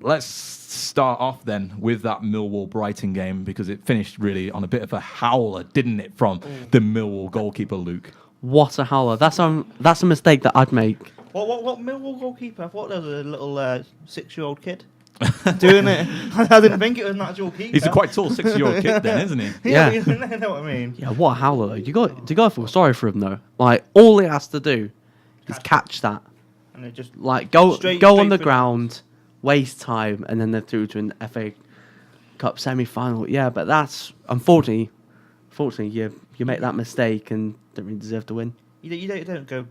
let's start off then with that Millwall-Brighton game, because it finished really on a bit of a howler, didn't it, from the Millwall goalkeeper, Luke? What a howler. That's a mistake that I'd make. What Millwall goalkeeper? I thought there was a little 6-year-old kid doing it. I didn't think it was an actual keeper. He's a quite tall 6-year-old kid then, isn't he? Yeah. You know what I mean? Yeah, what a howler, though. You got to feel sorry for him, though. Like, all he has to do is catch that. And it just Like, go straight on the for ground, waste time, and then they're through to an FA Cup semi-final. Yeah, but that's, unfortunately, you make that mistake and don't really deserve to win. You don't go.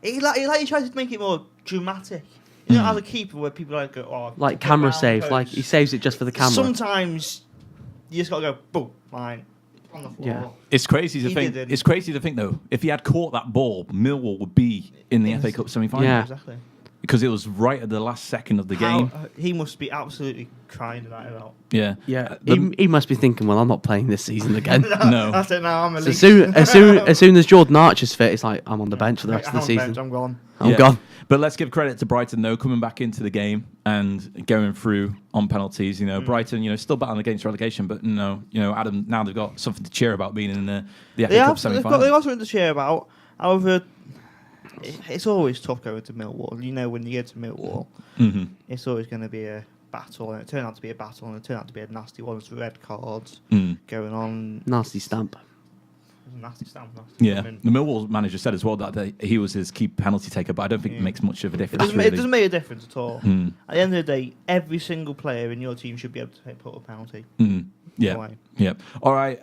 He tries to make it more dramatic. You know, as a keeper, where people go, oh, Like camera save, like he saves it just for the camera. Sometimes you just gotta go, boom, line on the floor. Yeah. It's crazy to He think. didn't. It's crazy to think though. If he had caught that ball, Millwall would be in the FA Cup semi-final. Yeah. Exactly. Because it was right at the last second of the game. He must be absolutely crying tonight about. Yeah. Yeah, he must be thinking, well, I'm not playing this season again. No. That's it now. I'm a So as soon as Jordan Archer's fit, it's like, I'm on the bench for the rest of the season. I'm gone. I'm gone. But let's give credit to Brighton though, coming back into the game and going through on penalties. You know, Brighton, still battling against relegation, but Adam, now they've got something to cheer about being in the FA Cup semi-final. They've got something to cheer about. However, it's always tough going to Millwall. You know, when you get to Millwall, it's always going to be a battle, and it turned out to be a battle, and it turned out to be a nasty one. There's red cards going on. Nasty stamp. Nasty stamp. Nasty Yeah, the Millwall manager said as well that he was his key penalty taker, but I don't think it makes much of a difference. It doesn't make a difference at all. At the end of the day, every single player in your team should be able to put a penalty. Yeah. Yeah. All right.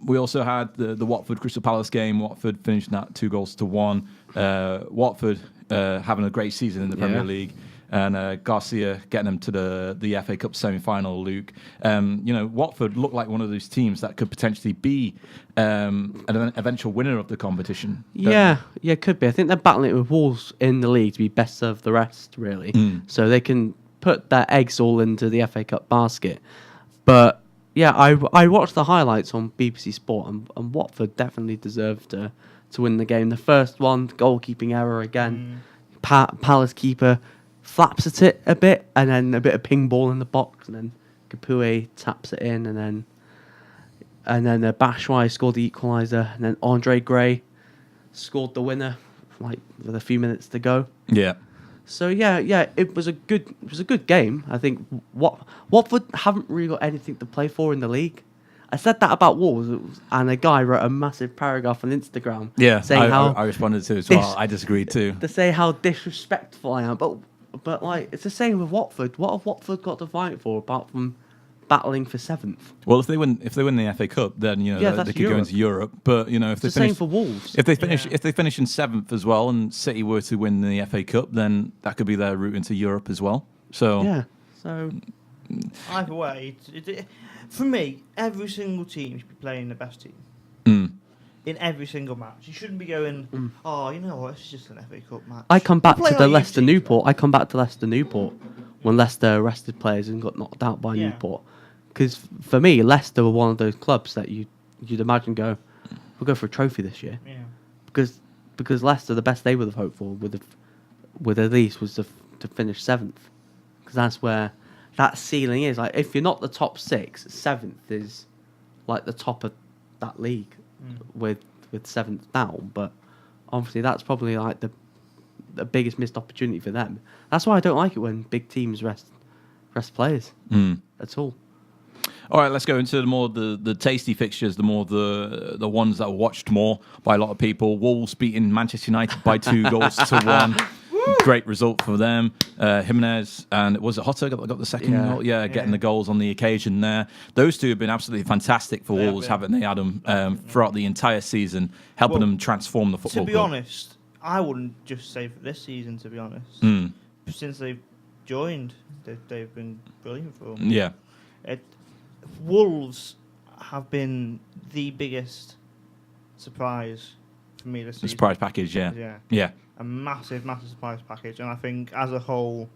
We also had the Watford Crystal Palace game. Watford finished that 2-1. Watford having a great season in the Premier League. And Garcia getting them to the FA Cup semi-final, Luke. Watford looked like one of those teams that could potentially be an eventual winner of the competition. Yeah, could be. I think they're battling it with Wolves in the league to be best of the rest, really. So they can put their eggs all into the FA Cup basket. But, yeah, I watched the highlights on BBC Sport, and Watford definitely deserved to win the game. The first one, goalkeeping error again. Palace keeper flaps at it a bit, and then a bit of ping ball in the box, and then Capoue taps it in, and then Bashwai scored the equaliser, and then Andre Gray scored the winner, like with a few minutes to go. Yeah. So yeah, it was a good game. I think Watford haven't really got anything to play for in the league. I said that about Wolves, and a guy wrote a massive paragraph on Instagram. Yeah, saying I responded to it as well. I disagreed too. To say how disrespectful I am, but like it's the same with Watford. What have Watford got to fight for apart from battling for 7th? Well, if they win the FA Cup, then they could go into Europe. But if they same for Wolves. If they finish in 7th as well, and City were to win the FA Cup, then that could be their route into Europe as well. So yeah, so either way, for me, every single team should be playing the best team. In every single match. You shouldn't be going, oh, you know what, it's just an FA Cup match. I come back to the like Leicester Newport. I come back to Leicester Newport when Leicester rested players and got knocked out by Newport. Because for me, Leicester were one of those clubs that you'd imagine we'll go for a trophy this year. Yeah. Because Leicester, the best they would have hoped for with at least was to finish 7th. Because that's where that ceiling is. Like if you're not the top 6, 7th is like the top of that league. With 7th down, but obviously that's probably like the biggest missed opportunity for them. That's why I don't like it when big teams rest players at all. All right, let's go into the tasty fixtures, the ones that were watched more by a lot of people. Wolves beating Manchester United by 2-1. Great result for them. Jimenez and was it Hotter got the second goal? Yeah, getting the goals on the occasion there. Those two have been absolutely fantastic for Wolves, haven't they, Adam? Throughout the entire season, helping them transform the football. To be honest, I wouldn't just say for this season. To be honest, since they've joined, they've been brilliant for them. Yeah, Wolves have been the biggest surprise for me this season. The surprise package, yeah. A massive surprise package, and I think as a whole,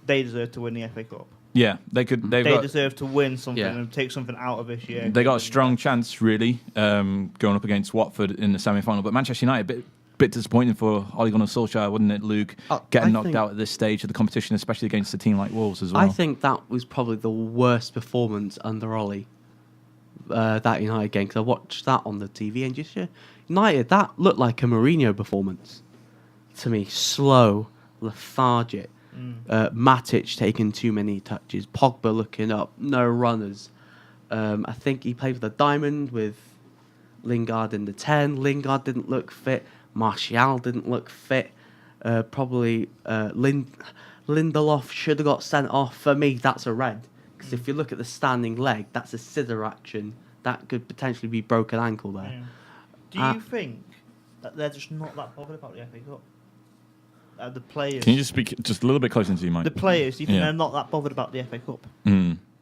they deserve to win the FA Cup. Yeah, they deserve to win something and take something out of this year. They got a strong chance, really, going up against Watford in the semi-final. But Manchester United, bit disappointing for Ole Gunnar Solskjaer, wouldn't it, Luke? Getting knocked out at this stage of the competition, especially against a team like Wolves as well. I think that was probably the worst performance under Ole. That United game, because I watched that on the TV, and just United, that looked like a Mourinho performance to me. Slow, lethargic. Matic taking too many touches. Pogba looking up. No runners. I think he played with a diamond with Lingard in the 10. Lingard didn't look fit. Martial didn't look fit. Probably Lindelof should have got sent off. For me, that's a red. Because if you look at the standing leg, that's a scissor action. That could potentially be broken ankle there. Do you think that they're just not that bothered about the FA Cup? The players. Can you just speak just a little bit closer into you, Mike? The players, do you think they're not that bothered about the FA Cup?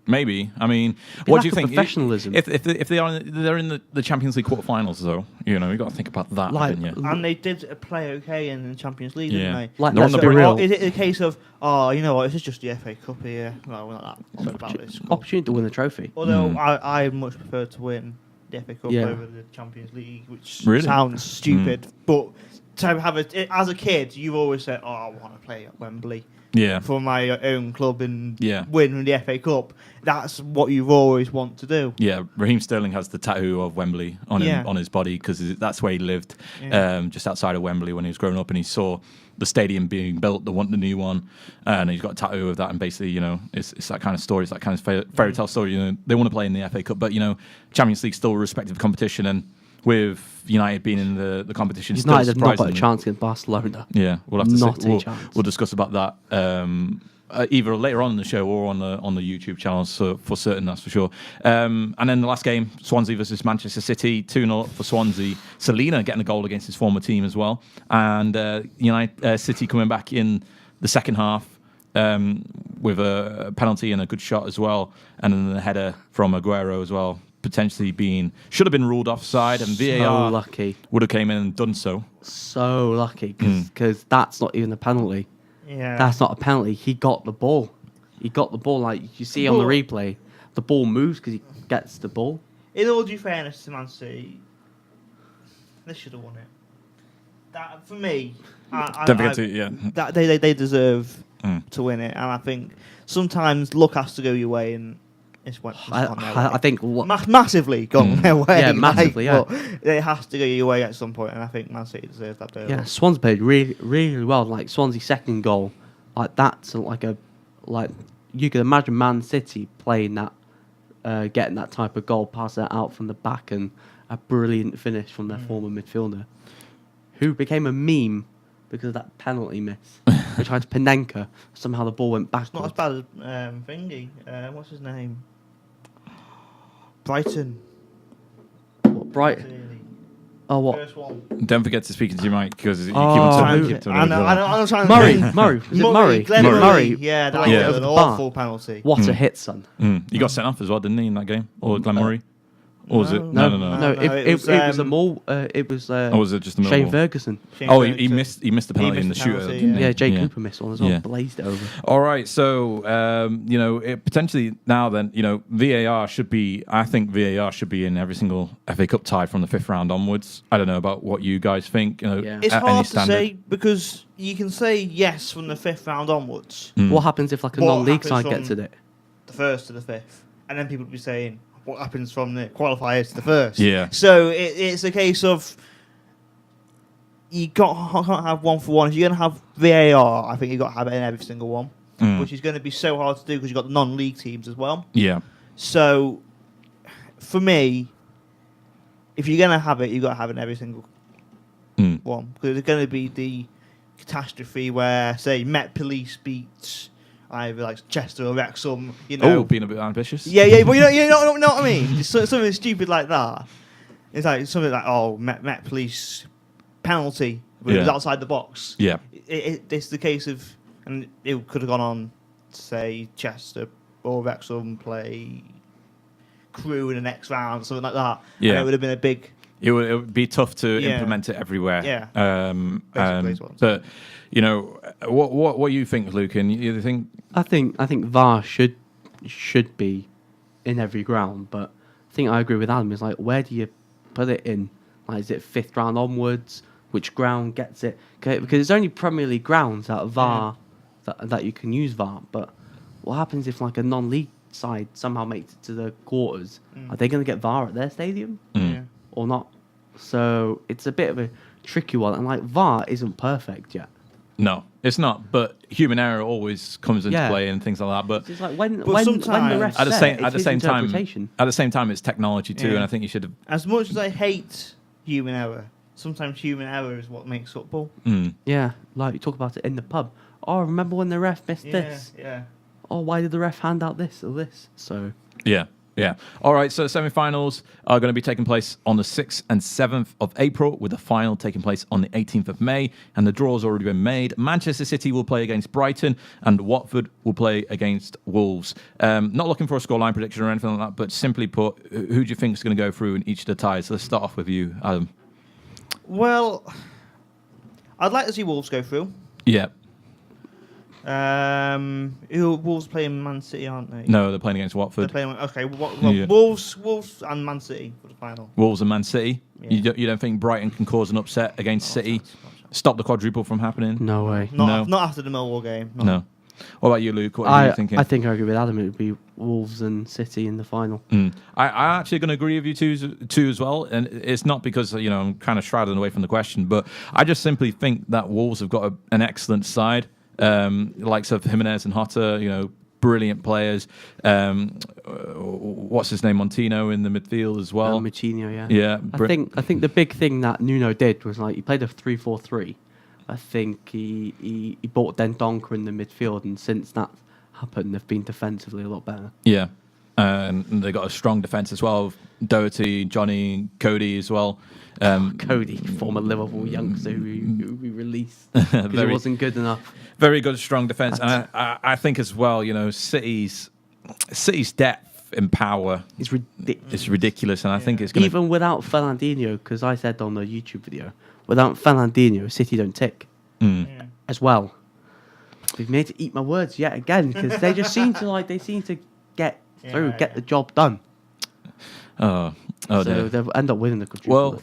Maybe. I mean, what do you think? Professionalism. If they're in the Champions League quarterfinals, though, you've got to think about that, haven't you? And they did play okay in the Champions League, didn't they? Like, let's be real. Is it a case of, you know what, this is just the FA Cup here. No, we're not that bothered about this. Opportunity to win a trophy. Although I much prefer to win the FA Cup over the Champions League, which really? sounds stupid, but to have as a kid, you've always said, I want to play at Wembley. Yeah. For my own club and win the FA Cup. That's what you always want to do. Yeah, Raheem Sterling has the tattoo of Wembley on him, on his body, because that's where he lived, just outside of Wembley when he was growing up, and he saw the stadium being built, the new one, and he's got a tattoo of that. And basically, it's that kind of story, it's that kind of fairy tale story. They want to play in the FA Cup, but Champions League's still a respective competition, and with United being in the competition, United still have not got a chance against Barcelona. Yeah, we'll have to chance. We'll discuss about that either later on in the show or on the YouTube channel, so for certain, that's for sure. And then the last game, Swansea versus Manchester City, 2-0 for Swansea. Selena getting a goal against his former team as well, and City coming back in the second half with a penalty and a good shot as well, and then the header from Aguero as well, potentially should have been ruled offside, and VAR lucky would have came in and done so. So lucky, because that's not even a penalty. Yeah, that's not a penalty. He got the ball. Like you see on the replay. The ball moves because he gets the ball. In all due fairness to Man City, they should have won it. That for me, that they deserve to win it, and I think sometimes luck has to go your way, and it's went. I think massively gone their way. Yeah, massively. But it has to go your way at some point, and I think Man City deserves that. Yeah, Swansea played really, really well. Like Swansea's second goal, like that's like you could imagine Man City playing that, getting that type of goal, passing it out from the back, and a brilliant finish from their former midfielder, who became a meme because of that penalty miss. They tried to Panenka. Somehow the ball went backwards. It's not as bad as Thingy. What's his name? Brighton. What, Brighton? Oh, what? First one. Don't forget to speak into your mic, because you keep on turning. I know. I'm trying to Murray. Was it Murray? Murray. Yeah, that was an awful penalty. What a hit, son. He got sent off as well, didn't he, in that game? Or Glenn Murray? Or was it? No. It was a Mole. It was. Or was it just a Shane Ferguson? He missed the penalty in the shooter. Yeah, Jay Cooper missed one as well. Blazed it over. All right, so potentially now then, VAR should be. I think VAR should be in every single FA Cup tie from the 5th round onwards. I don't know about what you guys think. It's hard to say, because you can say yes from the 5th round onwards. What happens if a non-league side gets it? The 1st to the 5th, and then people would be saying, what happens from the qualifiers to the 1st? Yeah. So it's a case of you can't have one for one. If you're going to have VAR, I think you've got to have it in every single one, which is going to be so hard to do because you've got the non-league teams as well. Yeah. So for me, if you're going to have it, you've got to have it in every single one, because there's going to be the catastrophe where, say, Met Police beats either like Chester or Wrexham, being a bit ambitious. Yeah, but you know what I mean? Just something stupid like that. It's like something like, Met Police penalty, but it was outside the box. Yeah. It's the case of, and it could have gone on to say Chester or Wrexham play Crew in the next round, something like that. Yeah. And it would have been a big. It would be tough to implement it everywhere. Yeah. But what you think, Luke? And you think? I think VAR should be in every ground, but I think I agree with Adam. It's like, where do you put it in? Like, is it 5th round onwards, which ground gets it. Because it's only Premier League grounds out of VAR that you can use VAR. But what happens if like a non-league side somehow makes it to the quarters? Are they going to get VAR at their stadium or not? So it's a bit of a tricky one. And like VAR isn't perfect yet. No, it's not. But human error always comes into play and things like that. But it's like when the ref's at the same time, it's technology too, Yeah. and I think you should have. As much as I hate human error, sometimes human error is what makes football. Yeah, like you talk about it in the pub. Oh, remember when the ref missed this? Yeah. Oh, why did the ref hand out this or this? So Yeah. All right, so semi-finals are going to be taking place on the 6th and 7th of April, with the final taking place on the 18th of May, and the draw's already been made. Manchester City will play against Brighton, and Watford will play against Wolves. Not looking for a scoreline prediction or anything like that, but simply put, who do you think is going to go through in each of the ties? Let's start off with you, Adam. Well, I'd like to see Wolves go through. Yeah. Wolves playing Man City, aren't they? No, they're playing against Watford. They're playing. Okay, Wolves and Man City for the final. Wolves and Man City. Yeah. You don't think Brighton can cause an upset against City? Stop the quadruple from happening? no way. Not after the Millwall game. No. What about you, Luke? What are you thinking? I think I agree with Adam. It would be Wolves and City in the final. I actually going to agree with you too as well, and it's not because I'm kind of shrouding away from the question, but I just simply think that Wolves have got an excellent side, likes of Jimenez and Jota, brilliant players. What's his name, Montino in the midfield as well. Moutinho, yeah. Yeah, I think the big thing that Nuno did was like he played a 3-4-3. I think he bought Dendoncker in the midfield, and since that happened, they've been defensively a lot better. Yeah, and they got a strong defence as well. Doherty, Johnny, Cody as well. Cody, former Liverpool youngster who we released because he wasn't good enough. Very good, strong defence, and I think as well, City's depth in power It's ridiculous. is ridiculous, and I think it's going to Even without Fernandinho, because I said on the YouTube video, without Fernandinho, City don't tick as well. They've made to eat my words yet again because they just seem to get through, get the job done. Oh so dear. they'll end up winning the quadruple. Well,